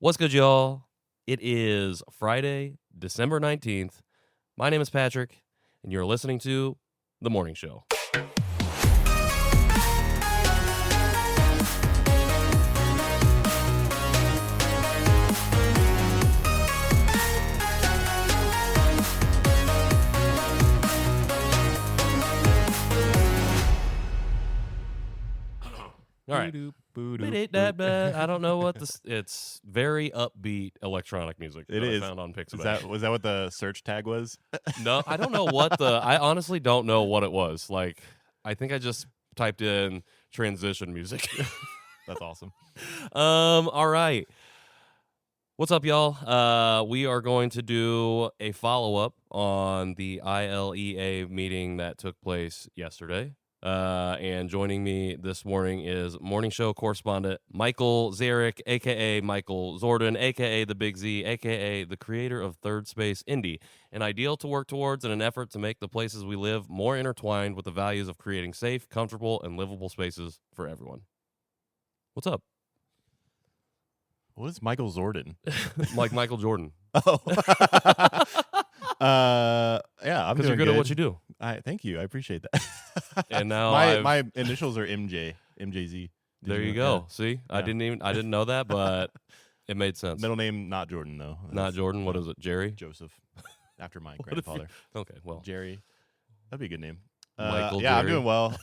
What's good, y'all? It is Friday, December 19th. My name is Patrick, and you're listening to The Morning Show. All right. It ain't that bad. I don't know what this. It's very upbeat electronic music. It that is. I found on Pixabay. Was that what the search tag was? No, I don't know what the. I honestly don't know what it was. Like, I think I just typed in transition music. That's awesome. All right. What's up, y'all? We are going to do a follow-up on the ILEA meeting that took place yesterday. And joining me this morning is morning show correspondent Michael Zarick, a.k.a. Michael Zordan, a.k.a. The Big Z, a.k.a. the creator of Third Space Indy, an ideal to work towards in an effort to make the places we live more intertwined with the values of creating safe, comfortable, and livable spaces for everyone. What's up? What is Michael Zordan? Like Michael Jordan. Oh. Yeah, I'm Because doing you're good at what you do. Thank you. I appreciate that. And now my initials are MJZ. There you go. Yeah. See, Yeah. I didn't know that, but it made sense. Middle name not Jordan though. Not Jordan. What is it? Jerry? Joseph. After my What if grandfather. Okay, well, Jerry. That'd be a good name. Michael yeah, I'm Jerry. doing well.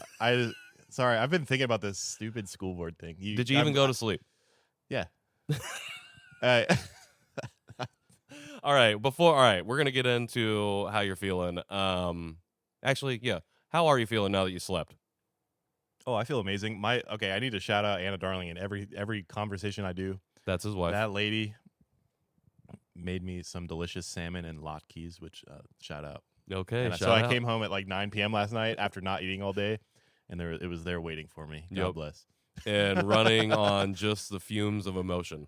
Sorry, I've been thinking about this stupid school board thing. Did you even go to sleep? Yeah. All right, we're gonna get into how you're feeling. Actually, yeah, how are you feeling now that you slept? Oh, I feel amazing. I need to shout out Anna Darling in every conversation I do. That's his wife. That lady made me some delicious salmon and latkes, which shout out. Okay, And so I came home at like 9 p.m. last night after not eating all day, and it was there waiting for me. God Yep. bless. and running on just the fumes of emotion.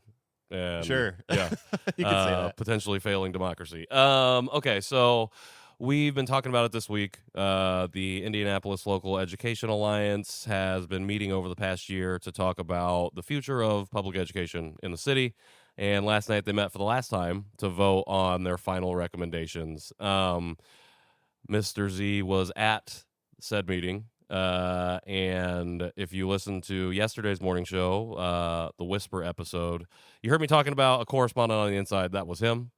And, Sure. Yeah. You could say that. Potentially failing democracy. Okay, so we've been talking about it this week. The Indianapolis Local Education Alliance has been meeting over the past year to talk about the future of public education in the city. And last night they met for the last time to vote on their final recommendations. Mr. Z was at said meeting. And if you listen to yesterday's morning show, the Whisper episode, you heard me talking about a correspondent on the inside. That was him.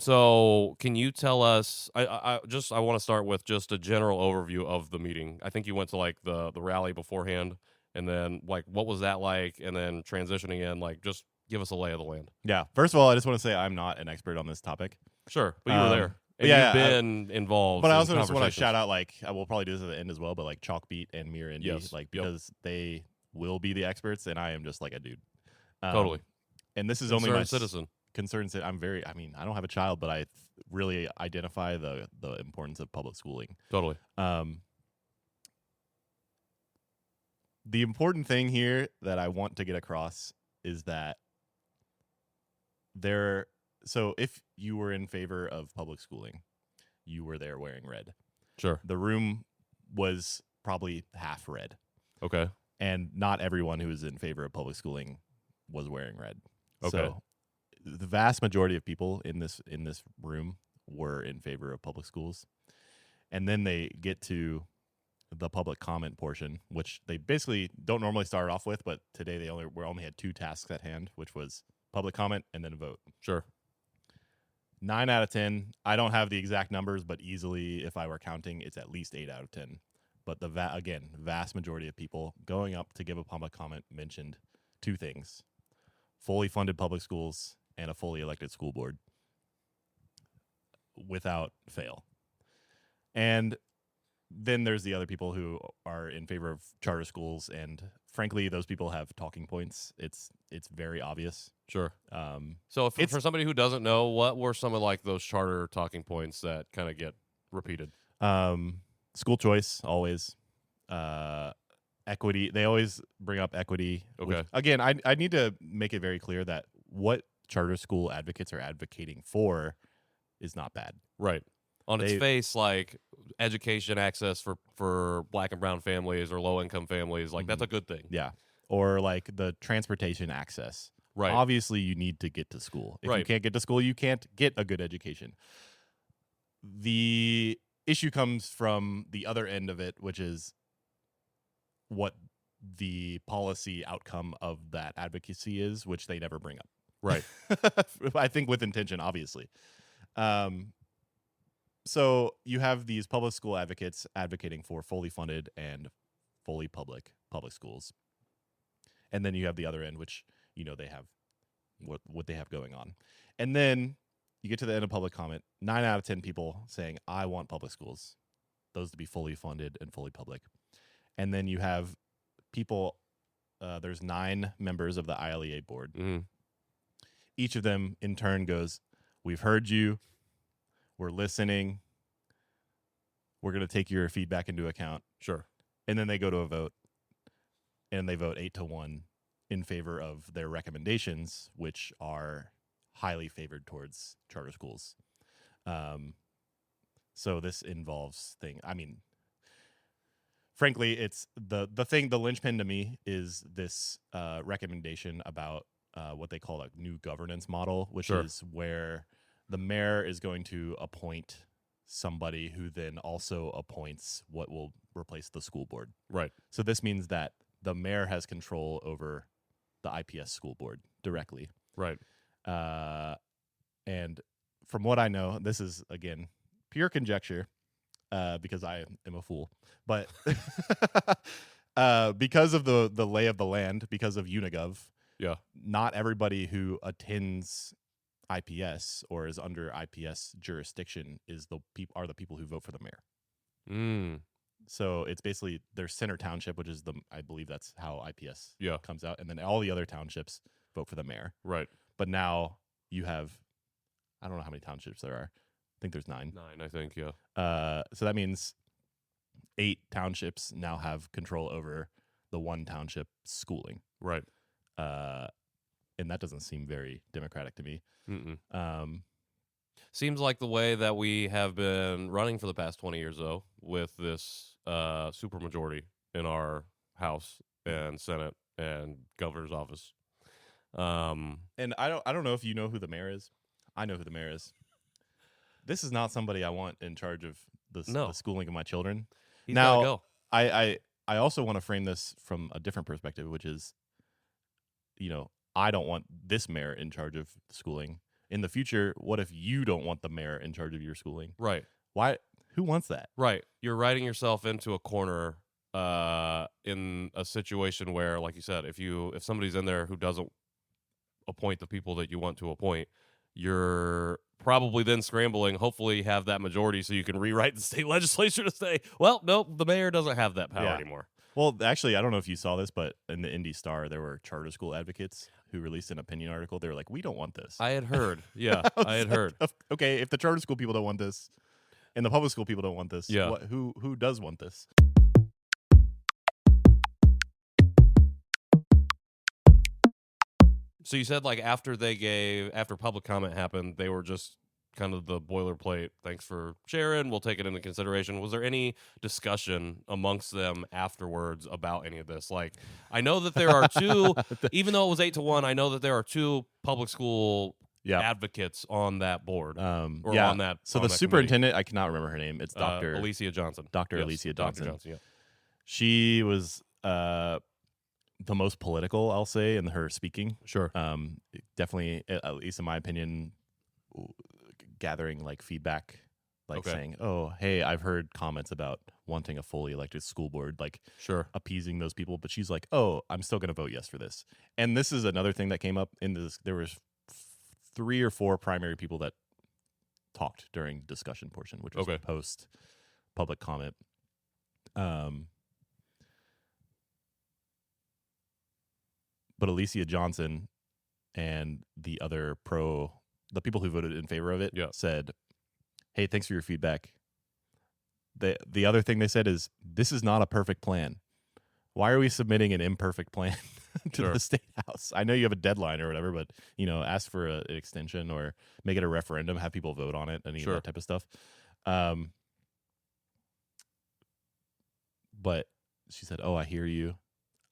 So can you tell us, I want to start with just a general overview of the meeting. I think you went to like the rally beforehand, and then like, what was that like? And then transitioning in, like, just give us a lay of the land. Yeah. First of all, I just want to say I'm not an expert on this topic. Sure. But you were there. And yeah, you've been involved. But I in also just want to conversations. shout out, like, I will probably do this at the end as well, but like Chalkbeat and Mirror Indy, Yes. like, Yep. because they will be the experts, and I am just like a dude. Totally. And this is Concerned only my citizen. concerns that I don't have a child, but I really identify the importance of public schooling. Totally. The important thing here that I want to get across is that so if you were in favor of public schooling, you were there wearing red. Sure. The room was probably half red. Okay. And not everyone who was in favor of public schooling was wearing red. Okay. So the vast majority of people in this room were in favor of public schools. And then they get to the public comment portion, which they basically don't normally start off with, but today we only had two tasks at hand, which was public comment and then vote. Sure. 9 out of 10. I don't have the exact numbers, but easily, if I were counting, it's at least 8 out of 10. But the vast majority of people going up to give a public comment mentioned two things: fully funded public schools and a fully elected school board, without fail. And then there's the other people who are in favor of charter schools, and frankly, those people have talking points. It's very obvious. Sure. So for somebody who doesn't know, what were some of like those charter talking points that kind of get repeated? School choice, always. Equity. They always bring up equity. Okay. Which, again, I need to make it very clear that what charter school advocates are advocating for is not bad. Right. On its face, like education access for Black and brown families or low income families, like that's a good thing. Yeah. Or like the transportation access. Right. Obviously, you need to get to school. If you Right. can't get to school, you can't get a good education. The issue comes from the other end of it, which is what the policy outcome of that advocacy is, which they never bring up. Right. I think with intention, obviously. So you have these public school advocates advocating for fully funded and fully public schools. And then you have the other end, which, they have what they have going on. And then you get to the end of public comment, 9 out of 10 people saying, I want public schools, those to be fully funded and fully public. And then you have people, there's 9 members of the ILEA board. Mm-hmm. Each of them in turn goes, we've heard you, we're listening, we're going to take your feedback into account. Sure. And then they go to a vote, and they vote 8-1 in favor of their recommendations, which are highly favored towards charter schools. So this involves frankly, it's the linchpin to me is this recommendation about what they call a new governance model, which Sure. is where the mayor is going to appoint somebody who then also appoints what will replace the school board. Right. So this means that the mayor has control over the IPS school board directly. Right. And from what I know, this is, again, pure conjecture, because I am a fool. But because of the lay of the land, because of Unigov, Yeah. not everybody who attends IPS or is under IPS jurisdiction are the people who vote for the mayor. Mm. So it's basically their center township, which is I believe that's how IPS Yeah. comes out, and then all the other townships vote for the mayor. Right. But now you have, I don't know how many townships there are. I think there's 9. 9, I think. Yeah. So that means 8 townships now have control over the one township schooling. Right. And that doesn't seem very democratic to me. Mm-mm. Seems like the way that we have been running for the past 20 years, though, with this supermajority in our House and Senate and governor's office. And I don't know if you know who the mayor is. I know who the mayor is. This is not somebody I want in charge of the schooling of my children. He's now, gotta go. I also want to frame this from a different perspective, which is, I don't want this mayor in charge of schooling. In the future, what if you don't want the mayor in charge of your schooling? Right. Why? Who wants that? Right. You're writing yourself into a corner in a situation where, like you said, if somebody's in there who doesn't appoint the people that you want to appoint, you're probably then scrambling, hopefully have that majority so you can rewrite the state legislature to say, well, nope, the mayor doesn't have that power anymore. Well, actually, I don't know if you saw this, but in the Indy Star, there were charter school advocates who released an opinion article. They were like, we don't want this. I had heard. Yeah, I had heard. Okay, if the charter school people don't want this and the public school people don't want this, yeah. Who does want this? So you said after public comment happened, they were just kind of the boilerplate. Thanks for sharing. We'll take it into consideration. Was there any discussion amongst them afterwards about any of this? I know that there are 2, even though it was 8-1, I know that there are 2 public school advocates on that board. On that. So on the that superintendent, I cannot remember her name. It's Dr. Alicia Johnson. Dr. Yes, Alicia Dr. Johnson. Johnson. Yeah. She was the most political, I'll say, in her speaking. Sure. Definitely, at least in my opinion, gathering feedback, saying, oh, hey, I've heard comments about wanting a fully elected school board, sure, appeasing those people. But she's like, oh, I'm still going to vote yes for this. And this is another thing that came up in this. There was 3 or 4 primary people that talked during discussion portion, which was post public comment. But Alicia Johnson and the people who voted in favor of it said, hey, thanks for your feedback. The other thing they said is, this is not a perfect plan. Why are we submitting an imperfect plan to the Statehouse? I know you have a deadline or whatever, but ask for an extension or make it a referendum, have people vote on it, any of that type of stuff. But she said, oh, I hear you.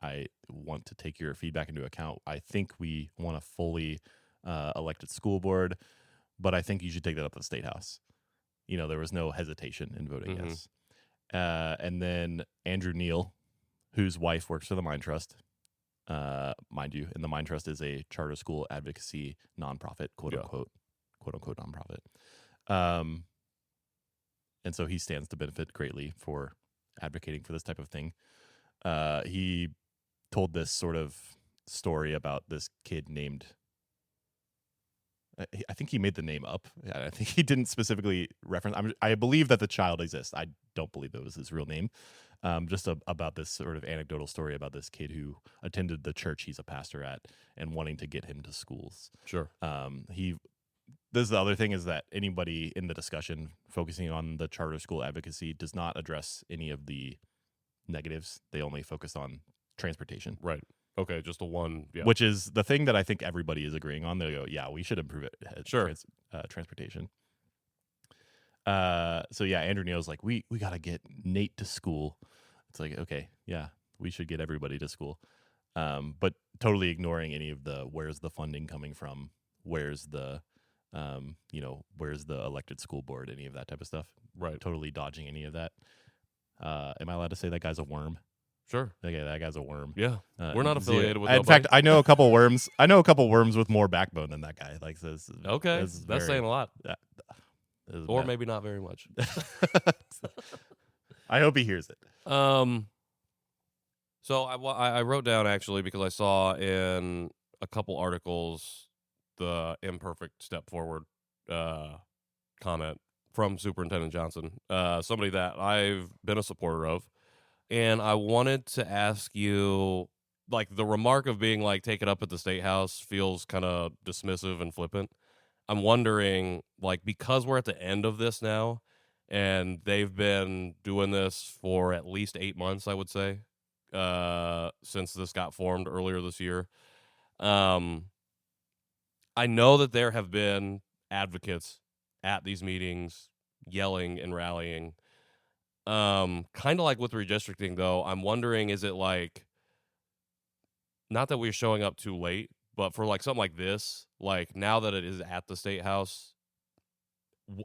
I want to take your feedback into account. I think we want a fully elected school board, but I think you should take that up to the Statehouse. There was no hesitation in voting yes. And then Andrew Neal, whose wife works for the Mind Trust, mind you, and the Mind Trust is a charter school advocacy nonprofit, quote unquote nonprofit. And so he stands to benefit greatly for advocating for this type of thing. He told this sort of story about this kid named, I think he made the name up. I think he didn't specifically reference. I believe that the child exists. I don't believe it was his real name. Just about this sort of anecdotal story about this kid who attended the church he's a pastor at and wanting to get him to schools. Sure. This is the other thing, is that anybody in the discussion focusing on the charter school advocacy does not address any of the negatives. They only focus on transportation. Right. Okay, just the one. Yeah. Which is the thing that I think everybody is agreeing on. They go, yeah, we should improve it. Sure. Transportation. So yeah, Andrew Neal's like, we got to get Nate to school. It's like, okay, yeah, we should get everybody to school. But totally ignoring any of the, where's the funding coming from? Where's the, where's the elected school board? Any of that type of stuff. Right. Totally dodging any of that. Am I allowed to say that guy's a worm? Sure. Okay, that guy's a worm. Yeah. We're not affiliated with In nobody. fact, I know a couple worms. I know a couple worms with more backbone than that guy. Like this. Okay. That's saying a lot. Or bad. maybe not very much. I hope he hears it. So I wrote down, actually, because I saw in a couple articles the imperfect step forward comment from Superintendent Johnson, somebody that I've been a supporter of. And I wanted to ask you, like, the remark of being like, take it up at the Statehouse feels kind of dismissive and flippant. I'm wondering, like, because we're at the end of this now, and they've been doing this for at least 8 months, I would say, since this got formed earlier this year. I know that there have been advocates at these meetings yelling and rallying. Kind of like with redistricting, though, I'm wondering, is it like, not that we're showing up too late, but for like something like this, like now that it is at the Statehouse,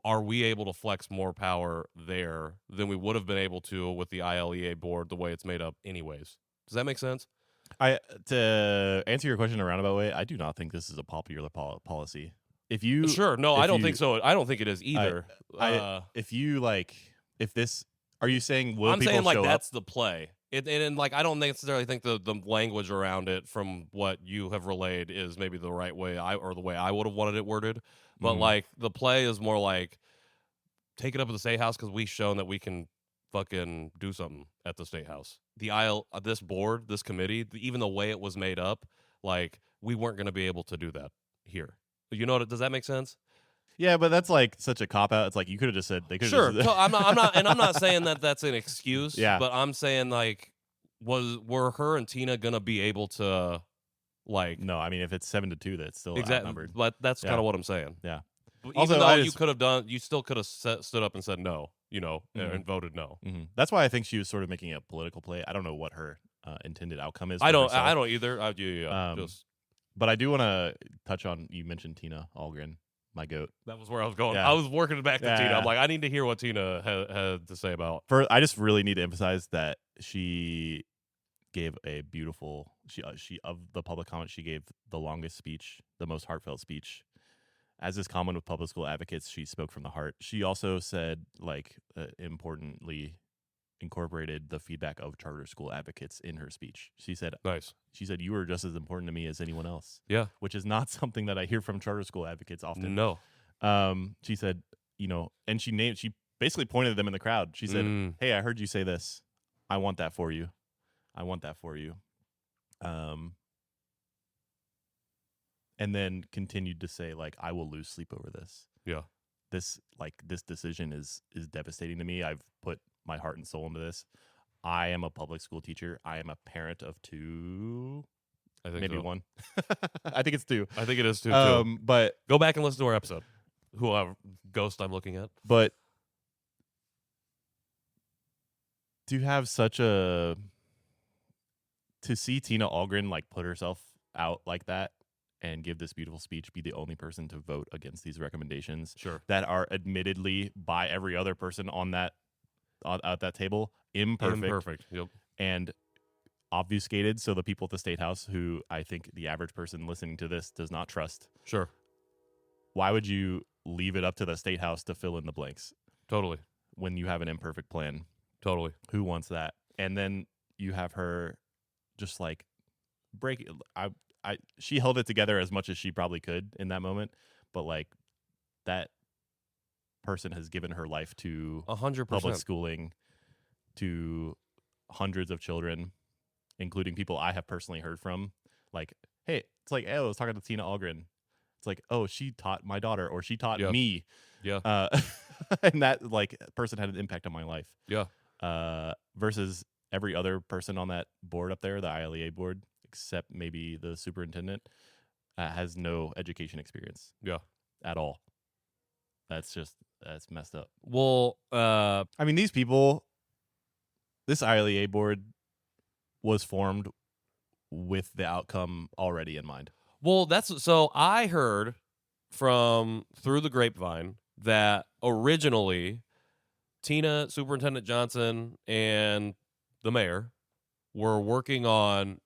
are we able to flex more power there than we would have been able to with the ILEA board, the way it's made up anyways? Does that make sense? To answer your question in a roundabout way, I do not think this is a popular policy. If you Sure, no, I don't think so. I don't think it is either. Are you saying will I'm people saying like show that's up? the play. And like I don't necessarily think the language around it from what you have relayed is maybe the right way or the way I would have wanted it worded. But like the play is more like, take it up at the Statehouse because we've shown that we can fucking do something at the Statehouse. This board, this committee, even the way it was made up, like we weren't going to be able to do that here. You know, does that make sense? Yeah, but that's like such a cop out. It's like you could have just said they could. Sure, just, no, I'm not, and I'm not saying that that's an excuse. Yeah, but I'm saying like, were her and Tina gonna be able to, like? No, I mean if it's 7-2, that's still exactly. outnumbered. But that's kind of what I'm saying. Yeah. But Also, even though you could have done, you still could have stood up and said no, and voted no. Mm-hmm. That's why I think she was sort of making a political play. I don't know what her intended outcome is. I don't herself. either. But I do want to touch on. You mentioned Tina Algren. My goat. That was where I was going. Yeah. I was working it back to Tina. I'm like, I need to hear what Tina had to say about. I just really need to emphasize that she gave a beautiful. She of the public comment, she gave the longest speech, the most heartfelt speech. As is common with public school advocates, she spoke from the heart. She also said, like, importantly, incorporated the feedback of charter school advocates in her speech. She said, "Nice." She said, "You are just as important to me as anyone else." Yeah, which is not something that I hear from charter school advocates often. No. She said, and she basically pointed at them in the crowd. She said, "Hey, I heard you say this. I want that for you. I want that for you." And then continued to say, like, "I will lose sleep over this. Yeah, this decision is devastating to me. I've put my heart and soul into this. I am a public school teacher. I am a parent of 2. I think maybe so. 1. I think it's 2. I think it is 2. Too. But go back and listen to our episode. Whoever ghost I'm looking at. But to have such a to see Tina Ahlgren like put herself out like that and give this beautiful speech, be the only person to vote against these recommendations Sure. that are admittedly by every other person on that at that table imperfect. Yep. And obfuscated, so the people at the Statehouse, who I think the average person listening to this does not trust. Sure. Why would you leave it up to the Statehouse to fill in the blanks Totally. when you have an imperfect plan? Totally. Who wants that? And then you have her just like break. She held it together as much as she probably could in that moment, but like that person has given her life to 100%. public schooling, to hundreds of children, including people I have personally heard from. Like, hey, it's like, oh, I was talking to Tina Ahlgren. It's like, oh, she taught my daughter, or she taught me. Yeah. And that like person had an impact on my life. Yeah. Versus every other person on that board up there, the ILEA board, except maybe the superintendent, has no education experience. Yeah. At all. That's messed up. Well, I mean, these people, this ILEA board was formed with the outcome already in mind. Well, so I heard through the grapevine that originally Tina, Superintendent Johnson, and the mayor were working on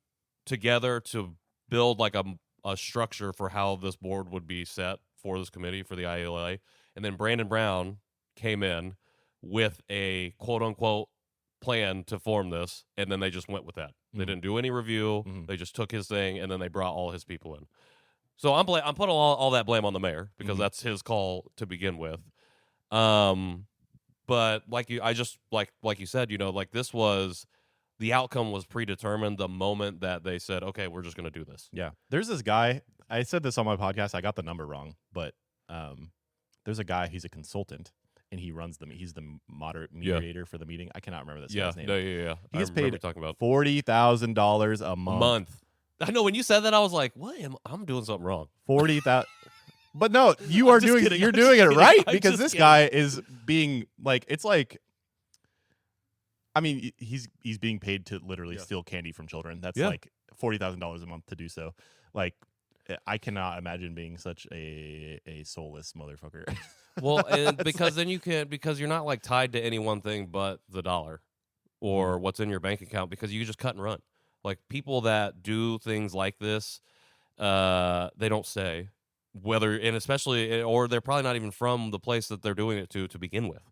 together to build like a structure for how this board would be set for this committee for the ILA. And then Brandon Brown came in with a quote unquote plan to form this, and then they just went with that. They didn't do any review. They just took his thing, and then they brought all his people in. So I'm putting all that blame on the mayor because that's his call to begin with. But like you said, like this was the outcome was predetermined the moment that they said, okay, we're just going to do this. Yeah. There's this guy. I said this on my podcast. I got the number wrong, but there's a guy. He's a consultant, and he runs he's the moderate mediator for the meeting. I cannot remember this guy's name. Yeah. He gets paid talking about $40,000 a month. I know, when you said that, I was like, "What? I'm doing something wrong." 40,000. But no, you are doing. Kidding. You're doing it right because this kidding. guy is being like. It's like. I mean, he's being paid to literally steal candy from children. That's like $40,000 a month to do so. Like, I cannot imagine being such a soulless motherfucker. Well, and because then because you're not like tied to any one thing but the dollar or what's in your bank account, because you just cut and run. Like, people that do things like this, they don't stay, especially, or they're probably not even from the place that they're doing it to begin with.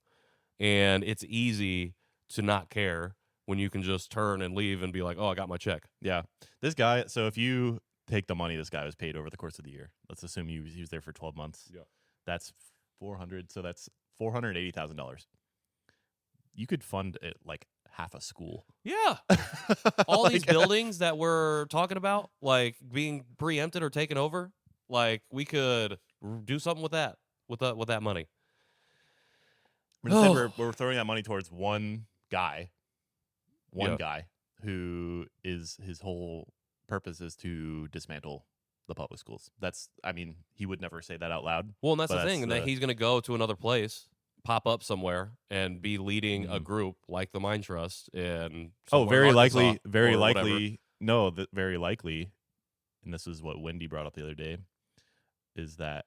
And it's easy to not care when you can just turn and leave and be like, oh, I got my check. Yeah. This guy, so if you take the money this guy was paid over the course of the year, let's assume he was there for 12 months. Yeah. That's 400, so that's $480,000. You could fund it like half a school. Yeah. All these buildings that we're talking about, like being preempted or taken over, like we could do something with that money. Instead, we're throwing that money towards one guy who is his whole purpose is to dismantle the public schools. He would never say that out loud. Well, and that's the thing, and that he's going to go to another place, pop up somewhere, and be leading a group like the Mine Trust. And very likely, and this is what Wendy brought up the other day, is that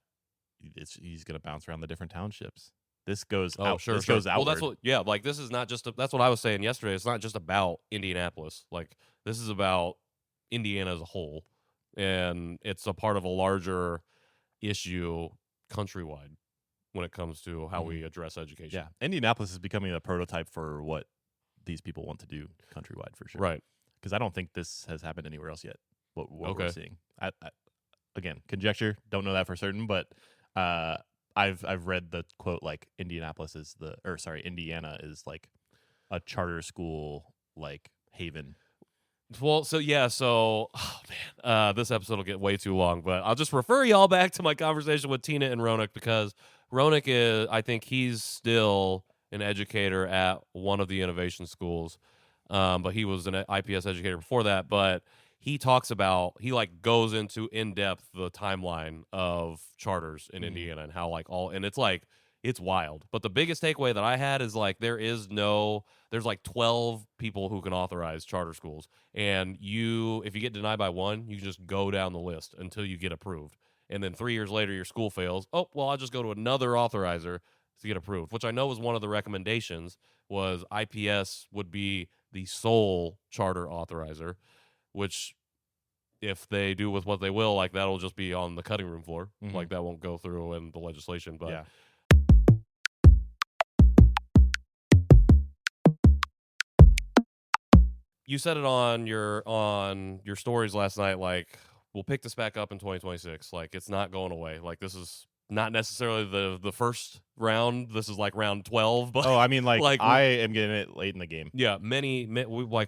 he's going to bounce around the different townships. This goes out. Sure. Goes outward. Well, that's like this is not just that's what I was saying yesterday. It's not just about Indianapolis. Like, this is about Indiana as a whole, and it's a part of a larger issue countrywide when it comes to how we address education. Yeah, Indianapolis is becoming a prototype for what these people want to do countrywide for sure. Right. Because I don't think this has happened anywhere else yet. What we're seeing. I again, conjecture. Don't know that for certain, but I've read the quote like Indiana is like a charter school like haven. Well, this episode will get way too long, but I'll just refer y'all back to my conversation with Tina and Ronak, because Ronak I think he's still an educator at one of the innovation schools, but he was an IPS educator before that. But he talks about, goes into in depth the timeline of charters in Indiana and how and it's like It's wild. But the biggest takeaway that I had is like there's like 12 people who can authorize charter schools, and if you get denied by one, you just go down the list until you get approved. And then 3 years later, your school fails. Oh, well, I'll just go to another authorizer to get approved, which I know was one of the recommendations was IPS would be the sole charter authorizer, which if they do with what they will, like that'll just be on the cutting room floor. Like that won't go through in the legislation. But Yeah. you said it on your stories last night, like we'll pick this back up in 2026. Like it's not going away. Like this is not necessarily the first round. This is like round 12. But Oh, I mean, like I am getting it late in the game. yeah,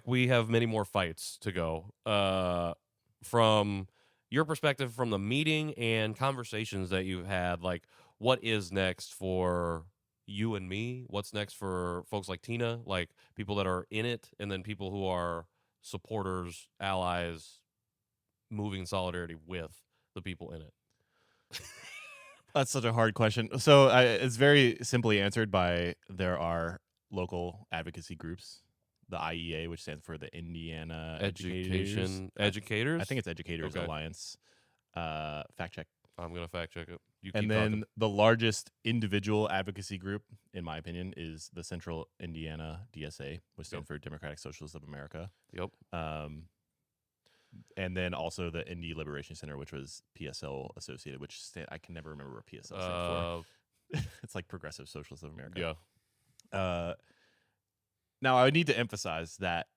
we have many more fights to go. From your perspective, from the meeting and conversations that you've had, like what is next for you and me? What's next for folks like Tina, like people that are in it, and then people who are supporters, allies, moving in solidarity with the people in it? That's such a hard question. So it's very simply answered by there are local advocacy groups, the IEA, which stands for the Indiana Education Educators. I think it's Educators Okay. Alliance. Fact check. I'm gonna fact check it. You And keep then talking. the largest individual advocacy group, in my opinion, is the Central Indiana DSA, which stands for Democratic Socialists of America. Yep. And then also the Indie Liberation Center, which was PSL associated, which I can never remember what PSL stands for. It's like Progressive Socialists of America. Yeah. Now, I need to emphasize that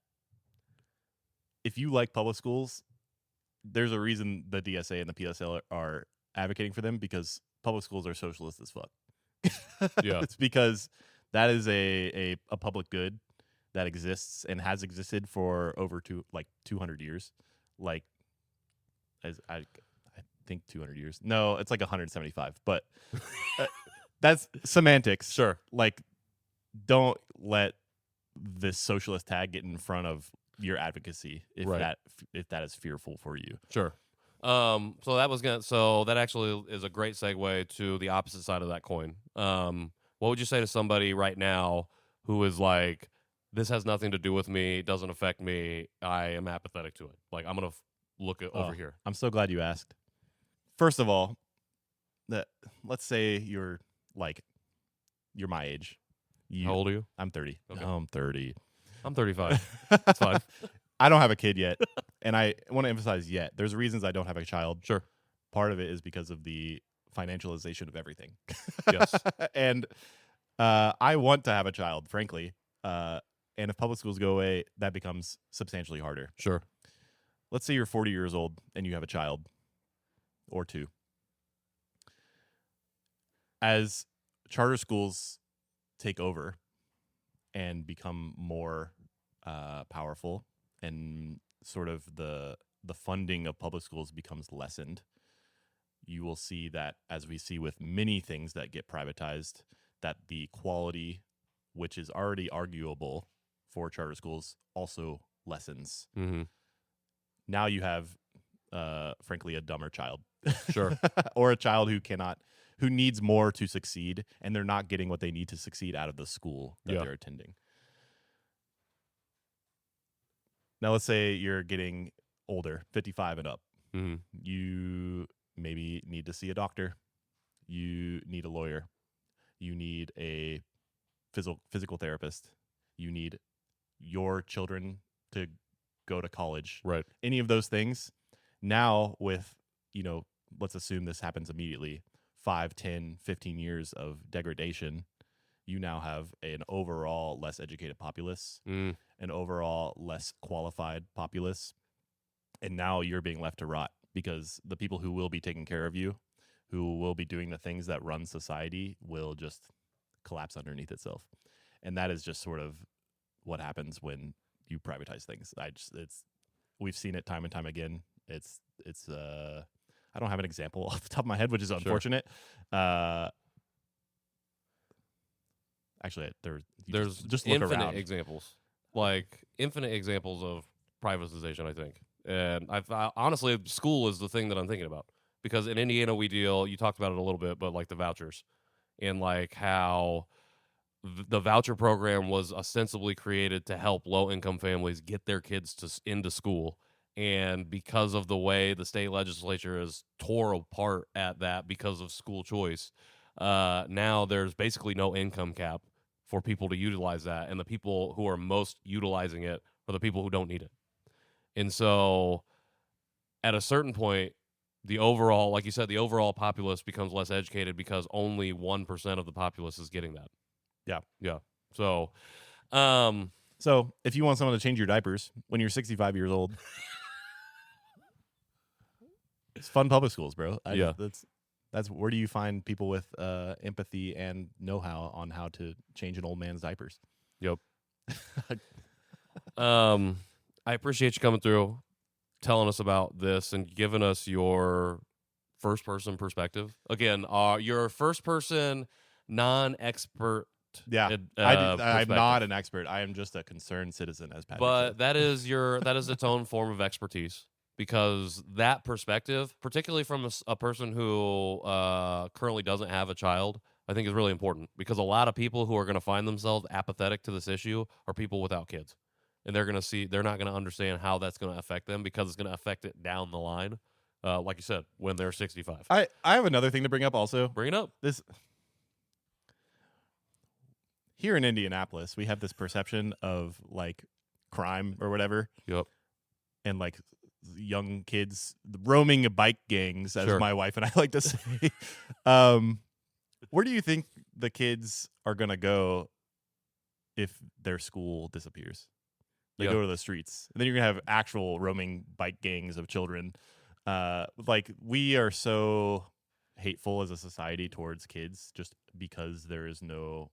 if you like public schools, there's a reason the DSA and the PSL are advocating for them, because public schools are socialist as fuck. Yeah. It's because that is a public good that exists and has existed for over 200 years. Like, as I think 200 years. No, it's like 175. But that's semantics. Sure. Like, don't let this socialist tag get in front of your advocacy if Right. that is fearful for you. Sure. So that actually is a great segue to the opposite side of that coin. What would you say to somebody right now who is like, this has nothing to do with me, it doesn't affect me, I am apathetic to it? Like, I'm gonna look over here. I'm so glad you asked. First of all, let's say you're my age. How old are you? I'm 30. Okay. No, I'm 30. I'm 35. That's fine. I don't have a kid yet, and I want to emphasize yet. There's reasons I don't have a child. Sure. Part of it is because of the financialization of everything. Yes. And I want to have a child, frankly. And if public schools go away, that becomes substantially harder. Sure. Let's say you're 40 years old and you have a child or two. As charter schools take over and become more powerful, and sort of the funding of public schools becomes lessened, you will see that, as we see with many things that get privatized, that the quality, which is already arguable for charter schools, also lessens. Mm-hmm. Now you have, frankly, a dumber child. Sure. Or a child who needs more to succeed, and they're not getting what they need to succeed out of the school that they're attending. Now, let's say you're getting older, 55 and up. Mm-hmm. You maybe need to see a doctor. You need a lawyer. You need a physical therapist. You need your children to go to college. Right. Any of those things. Now with, let's assume this happens immediately, 5, 10, 15 years of degradation, you now have an overall less educated populace, an overall less qualified populace, and now you're being left to rot, because the people who will be taking care of you, who will be doing the things that run society, will just collapse underneath itself. And that is just sort of what happens when you privatize things. We've seen it time and time again. It's I don't have an example off the top of my head, which is unfortunate. Actually, there's just look infinite around. examples, like infinite examples of privatization, I think. And honestly, school is the thing that I'm thinking about, because in Indiana you talked about it a little bit, but like the vouchers. and like how the voucher program was ostensibly created to help low-income families get their kids into school. And because of the way the state legislature is tore apart at that because of school choice, now there's basically no income cap for people to utilize that. And the people who are most utilizing it are the people who don't need it. And so at a certain point, the overall, like you said, the overall populace becomes less educated because only 1% of the populace is getting that. Yeah. Yeah. So, so if you want someone to change your diapers when you're 65 years old, it's fund public schools, bro. That's where do you find people with empathy and know-how on how to change an old man's diapers? Yep. I appreciate you coming through, telling us about this, and giving us your first-person perspective. Again, your first-person, non-expert. Yeah, I'm not an expert. I am just a concerned citizen, as Patrick said. That is its own form of expertise, because that perspective, particularly from a person who currently doesn't have a child, I think is really important, because a lot of people who are going to find themselves apathetic to this issue are people without kids, and they're not going to understand how that's going to affect them, because it's going to affect it down the line, like you said, when they're 65. I have another thing to bring up also. Bring it up. Here in Indianapolis, we have this perception of like crime or whatever. Yep. And like young kids roaming bike gangs, as my wife and I like to say. Where do you think the kids are going to go if their school disappears? They go to the streets. And then you're going to have actual roaming bike gangs of children. Like, we are so hateful as a society towards kids just because there is no...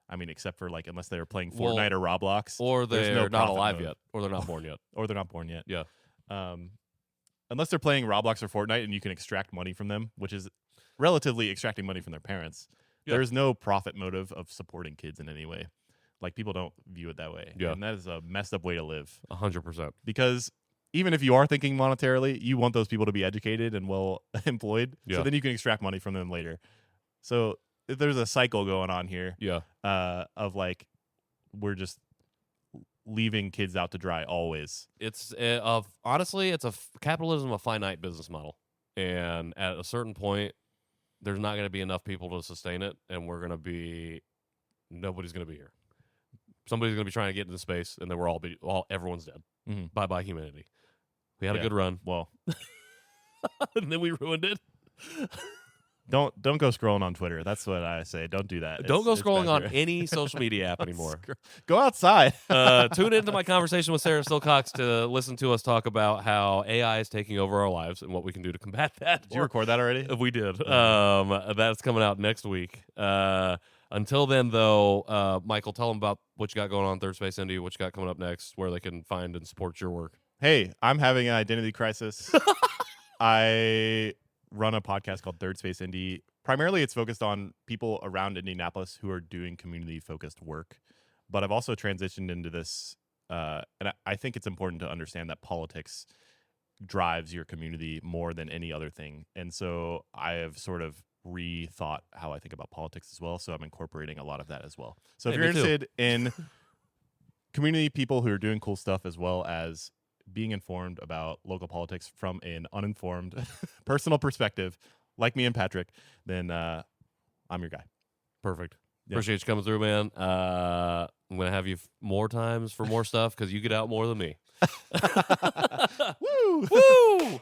I mean, except for like, unless they're playing Fortnite or Roblox, or they're not alive yet, or they're not born yet, or they're not born yet. Yeah. Unless they're playing Roblox or Fortnite, and you can extract money from them, which is relatively extracting money from their parents. Yeah. There is no profit motive of supporting kids in any way. Like, people don't view it that way. Yeah. And that is a messed up way to live. 100%. Because even if you are thinking monetarily, you want those people to be educated and well employed. Yeah. So then you can extract money from them later. So there's a cycle going on here. Yeah. Of like, we're just leaving kids out to dry always. It's honestly, it's capitalism, a finite business model, and at a certain point, there's not going to be enough people to sustain it, and nobody's going to be here. Somebody's going to be trying to get into space, and then everyone's dead. Mm-hmm. Bye bye humanity. We had a good run. Well, and then we ruined it. Don't go scrolling on Twitter. That's what I say. Don't do that. Don't go scrolling on any social media app anymore. Go outside. Tune into my conversation with Sarah Silcox to listen to us talk about how AI is taking over our lives and what we can do to combat that. Did you record that already? We did. That's coming out next week. Until then, though, Michael, tell them about what you got going on Third Space Indy, what you got coming up next, where they can find and support your work. Hey, I'm having an identity crisis. I run a podcast called Third Space Indy. Primarily, it's focused on people around Indianapolis who are doing community-focused work. But I've also transitioned into this, and I think it's important to understand that politics drives your community more than any other thing. And so I have sort of rethought how I think about politics as well. So I'm incorporating a lot of that as well. So if you're interested in community people who are doing cool stuff, as well as being informed about local politics from an uninformed personal perspective, like me and Patrick, then I'm your guy. Perfect. Yep. Appreciate you coming through, man. I'm going to have you more times for more stuff because you get out more than me. Woo! Woo!